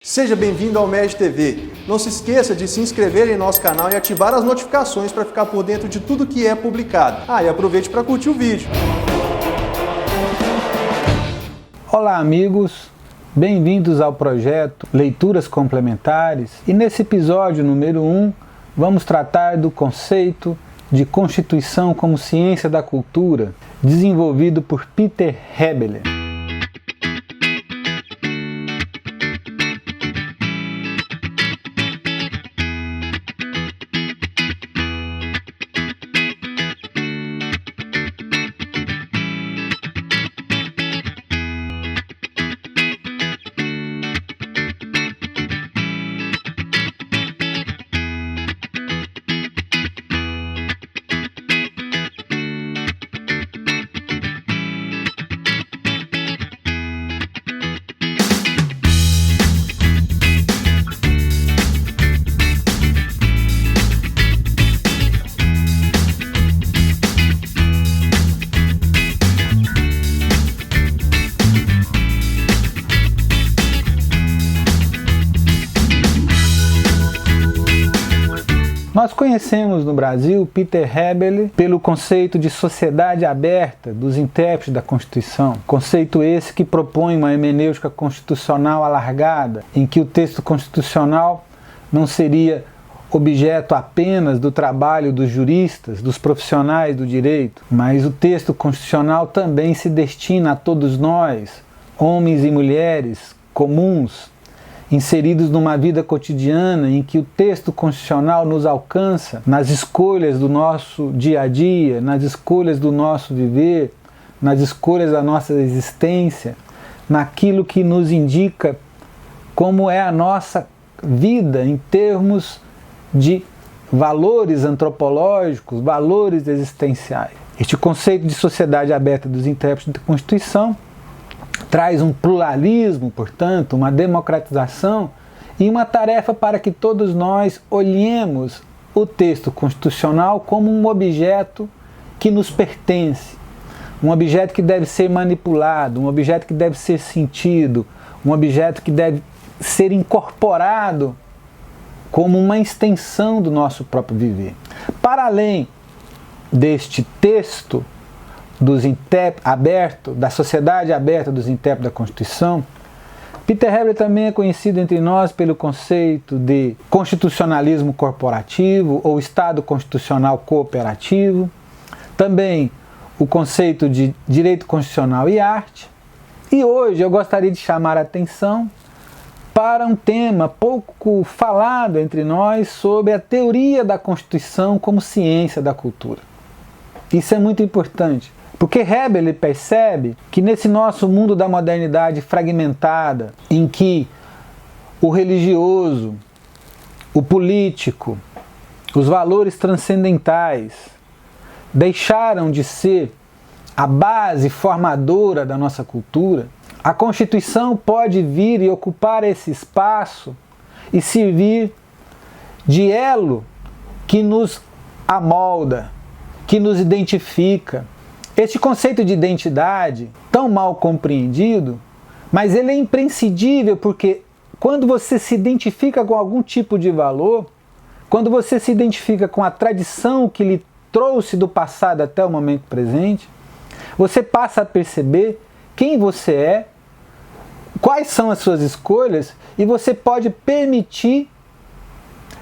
Seja bem-vindo ao MED TV. Não se esqueça de se inscrever em nosso canal e ativar as notificações para ficar por dentro de tudo que é publicado. E aproveite para curtir o vídeo. Olá amigos, bem-vindos ao projeto Leituras Complementares e nesse episódio número 1 vamos tratar do conceito de Constituição como Ciência da Cultura, desenvolvido por Peter Hebbler. Nós conhecemos no Brasil Peter Hebbler pelo conceito de sociedade aberta dos intérpretes da Constituição. Conceito esse que propõe uma hermenêutica constitucional alargada, em que o texto constitucional não seria objeto apenas do trabalho dos juristas, dos profissionais do direito, mas o texto constitucional também se destina a todos nós, homens e mulheres comuns, inseridos numa vida cotidiana em que o texto constitucional nos alcança nas escolhas do nosso dia a dia, nas escolhas do nosso viver, nas escolhas da nossa existência, naquilo que nos indica como é a nossa vida em termos de valores antropológicos, valores existenciais. Este conceito de sociedade aberta dos intérpretes da Constituição traz um pluralismo, portanto, uma democratização e uma tarefa para que todos nós olhemos o texto constitucional como um objeto que nos pertence, um objeto que deve ser manipulado, um objeto que deve ser sentido, um objeto que deve ser incorporado como uma extensão do nosso próprio viver. Para além deste texto da sociedade aberta dos intérpretes da Constituição, Peter Hebbler também é conhecido entre nós pelo conceito de constitucionalismo corporativo ou Estado constitucional cooperativo, também o conceito de direito constitucional e arte. E hoje eu gostaria de chamar a atenção para um tema pouco falado entre nós sobre a teoria da Constituição como ciência da cultura. Isso é muito importante, porque Hebbler percebe que nesse nosso mundo da modernidade fragmentada, em que o religioso, o político, os valores transcendentais deixaram de ser a base formadora da nossa cultura, a Constituição pode vir e ocupar esse espaço e servir de elo que nos amolda, que nos identifica. Este conceito de identidade, tão mal compreendido, mas ele é imprescindível porque quando você se identifica com algum tipo de valor, quando você se identifica com a tradição que lhe trouxe do passado até o momento presente, você passa a perceber quem você é, quais são as suas escolhas e você pode permitir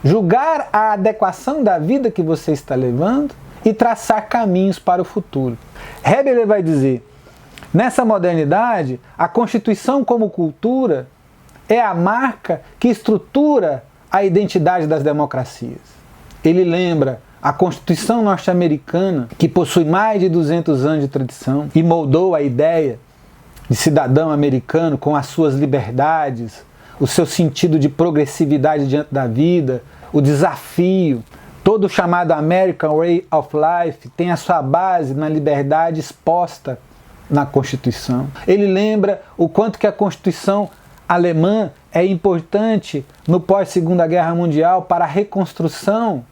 julgar a adequação da vida que você está levando e traçar caminhos para o futuro. Hebbler vai dizer, nessa modernidade, a Constituição como cultura é a marca que estrutura a identidade das democracias. Ele lembra a Constituição norte-americana, que possui mais de 200 anos de tradição e moldou a ideia de cidadão americano com as suas liberdades, o seu sentido de progressividade diante da vida, o desafio. Todo o chamado American Way of Life tem a sua base na liberdade exposta na Constituição. Ele lembra o quanto que a Constituição alemã é importante no pós-Segunda Guerra Mundial para a reconstrução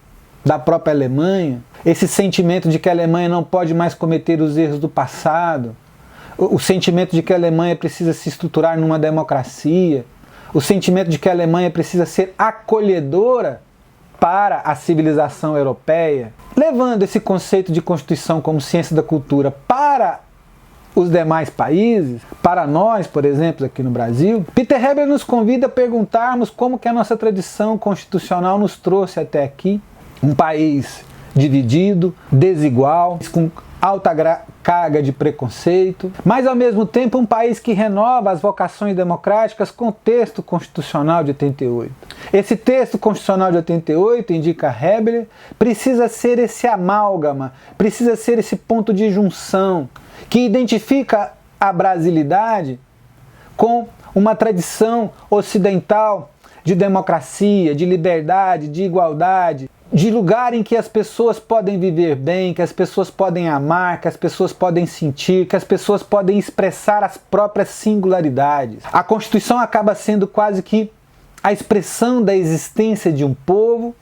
da própria Alemanha. Esse sentimento de que a Alemanha não pode mais cometer os erros do passado. O sentimento de que a Alemanha precisa se estruturar numa democracia. o sentimento de que a Alemanha precisa ser acolhedora para a civilização europeia, levando esse conceito de Constituição como ciência da cultura para os demais países, para nós, por exemplo, aqui no Brasil, Peter Heber nos convida a perguntarmos como que a nossa tradição constitucional nos trouxe até aqui, um país dividido, desigual, com alta carga de preconceito, mas ao mesmo tempo um país que renova as vocações democráticas com o texto constitucional de 88. Esse texto constitucional de 88, indica Heber, precisa ser esse amálgama, precisa ser esse ponto de junção que identifica a brasilidade com uma tradição ocidental de democracia, de liberdade, de igualdade, de lugar em que as pessoas podem viver bem, que as pessoas podem amar, que as pessoas podem sentir, que as pessoas podem expressar as próprias singularidades. A Constituição acaba sendo quase que a expressão da existência de um povo,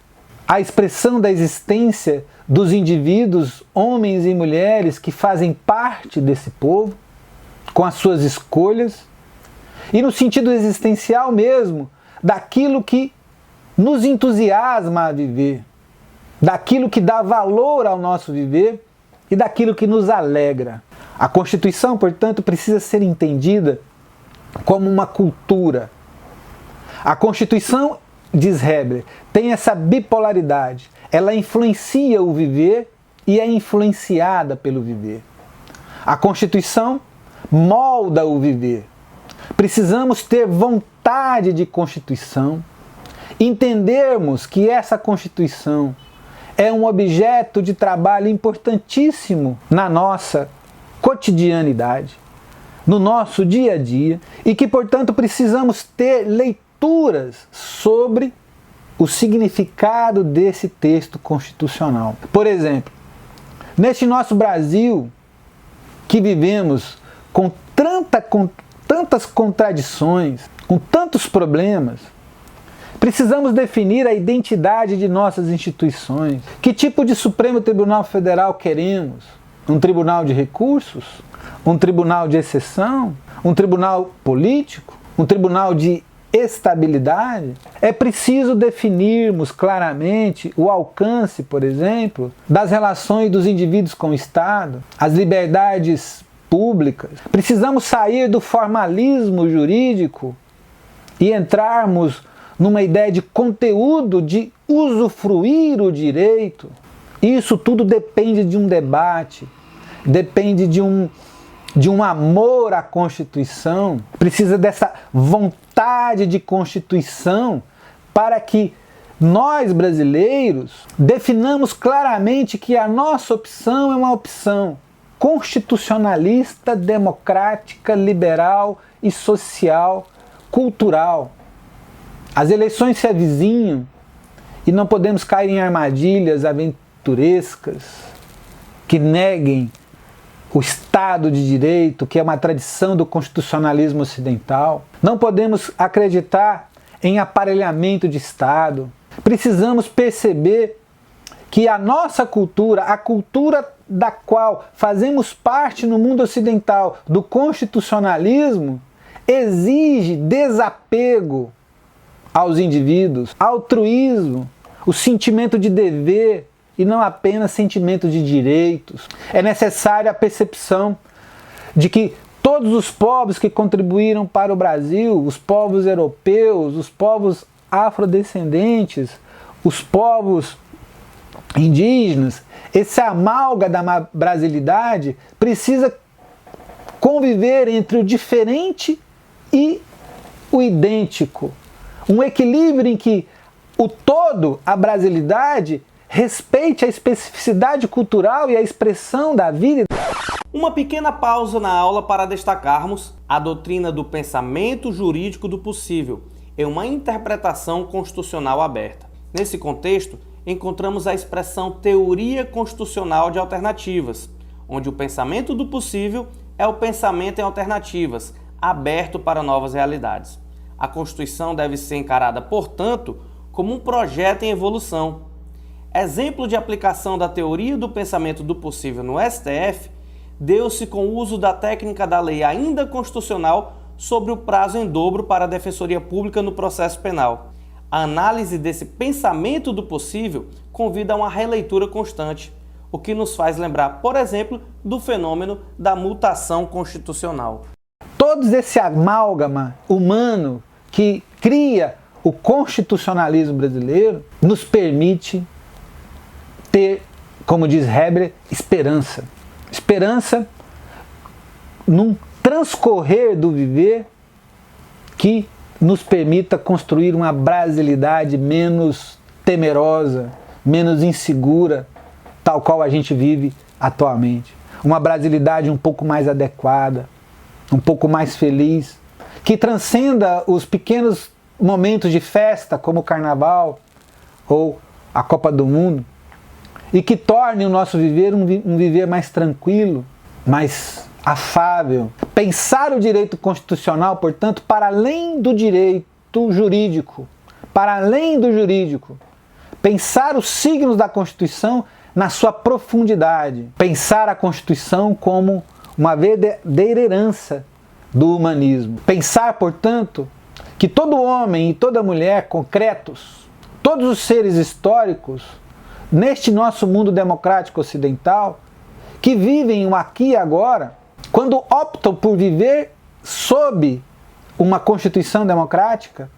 a expressão da existência dos indivíduos, homens e mulheres que fazem parte desse povo, com as suas escolhas, e no sentido existencial mesmo, daquilo que nos entusiasma a viver, daquilo que dá valor ao nosso viver e daquilo que nos alegra. A Constituição, portanto, precisa ser entendida como uma cultura. A Constituição, diz Heber, tem essa bipolaridade. Ela influencia o viver e é influenciada pelo viver. A Constituição molda o viver. Precisamos ter vontade de Constituição, entendermos que essa Constituição é um objeto de trabalho importantíssimo na nossa cotidianidade, no nosso dia a dia, e que, portanto, precisamos ter leituras sobre o significado desse texto constitucional. Por exemplo, neste nosso Brasil, que vivemos com tantas contradições, com tantos problemas, precisamos definir a identidade de nossas instituições. Que tipo de Supremo Tribunal Federal queremos? Um tribunal de recursos? Um tribunal de exceção? Um tribunal político? Um tribunal de estabilidade? É preciso definirmos claramente o alcance, por exemplo, das relações dos indivíduos com o Estado, as liberdades públicas. Precisamos sair do formalismo jurídico e entrarmos numa ideia de conteúdo, de usufruir o direito. Isso tudo depende de um debate, depende de um amor à Constituição, precisa dessa vontade de Constituição para que nós, brasileiros, definamos claramente que a nossa opção é uma opção constitucionalista, democrática, liberal e social, cultural. As eleições se avizinham e não podemos cair em armadilhas aventurescas que neguem o Estado de Direito, que é uma tradição do constitucionalismo ocidental. Não podemos acreditar em aparelhamento de Estado. Precisamos perceber que a nossa cultura, a cultura da qual fazemos parte no mundo ocidental, do constitucionalismo, exige desapego aos indivíduos, altruísmo, o sentimento de dever e não apenas sentimento de direitos. É necessária a percepção de que todos os povos que contribuíram para o Brasil, os povos europeus, os povos afrodescendentes, os povos indígenas, esse amálgama da brasilidade precisa conviver entre o diferente e o idêntico. Um equilíbrio em que o todo, a brasilidade, respeite a especificidade cultural e a expressão da vida. Uma pequena pausa na aula para destacarmos a doutrina do pensamento jurídico do possível em uma interpretação constitucional aberta. Nesse contexto, encontramos a expressão teoria constitucional de alternativas, onde o pensamento do possível é o pensamento em alternativas, aberto para novas realidades. A Constituição deve ser encarada, portanto, como um projeto em evolução. Exemplo de aplicação da teoria do pensamento do possível no STF deu-se com o uso da técnica da lei ainda constitucional sobre o prazo em dobro para a Defensoria Pública no processo penal. A análise desse pensamento do possível convida a uma releitura constante, o que nos faz lembrar, por exemplo, do fenômeno da mutação constitucional. Todo esse amálgama humano que cria o constitucionalismo brasileiro nos permite ter, como diz Heber, esperança. Esperança num transcorrer do viver que nos permita construir uma brasilidade menos temerosa, menos insegura, tal qual a gente vive atualmente. Uma brasilidade um pouco mais adequada, um pouco mais feliz, que transcenda os pequenos momentos de festa, como o Carnaval ou a Copa do Mundo, e que torne o nosso viver um viver mais tranquilo, mais afável. Pensar o direito constitucional, portanto, para além do direito jurídico, para além do jurídico. Pensar os signos da Constituição na sua profundidade. Pensar a Constituição como uma verdadeira herança do humanismo. Pensar, portanto, que todo homem e toda mulher concretos, todos os seres históricos, neste nosso mundo democrático ocidental, que vivem o aqui e agora, quando optam por viver sob uma Constituição democrática,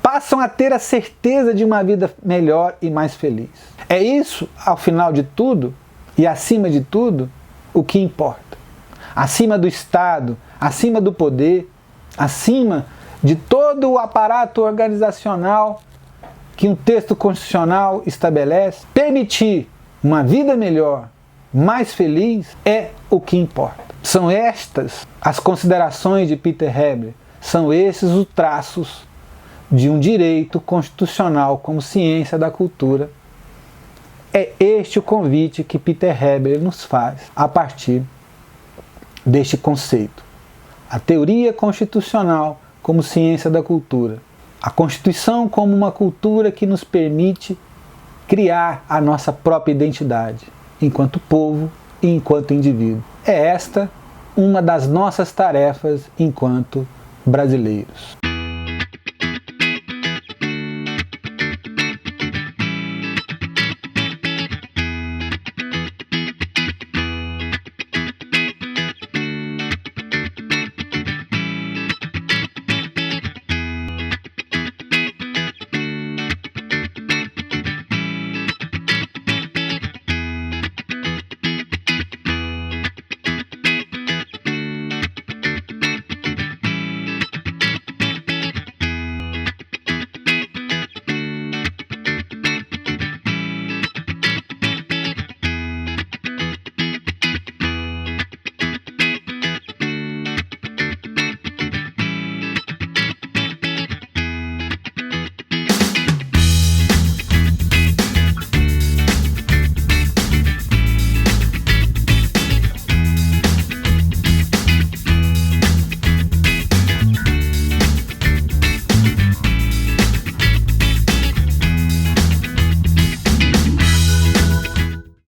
passam a ter a certeza de uma vida melhor e mais feliz. É isso, ao final de tudo, e acima de tudo, o que importa. Acima do Estado, acima do poder, acima de todo o aparato organizacional que um texto constitucional estabelece, permitir uma vida melhor, mais feliz, é o que importa. São estas as considerações de Peter Heber, são esses os traços de um direito constitucional como ciência da cultura. É este o convite que Peter Heber nos faz a partir deste conceito. A teoria constitucional como ciência da cultura. A Constituição como uma cultura que nos permite criar a nossa própria identidade, enquanto povo e enquanto indivíduo. É esta uma das nossas tarefas enquanto brasileiros.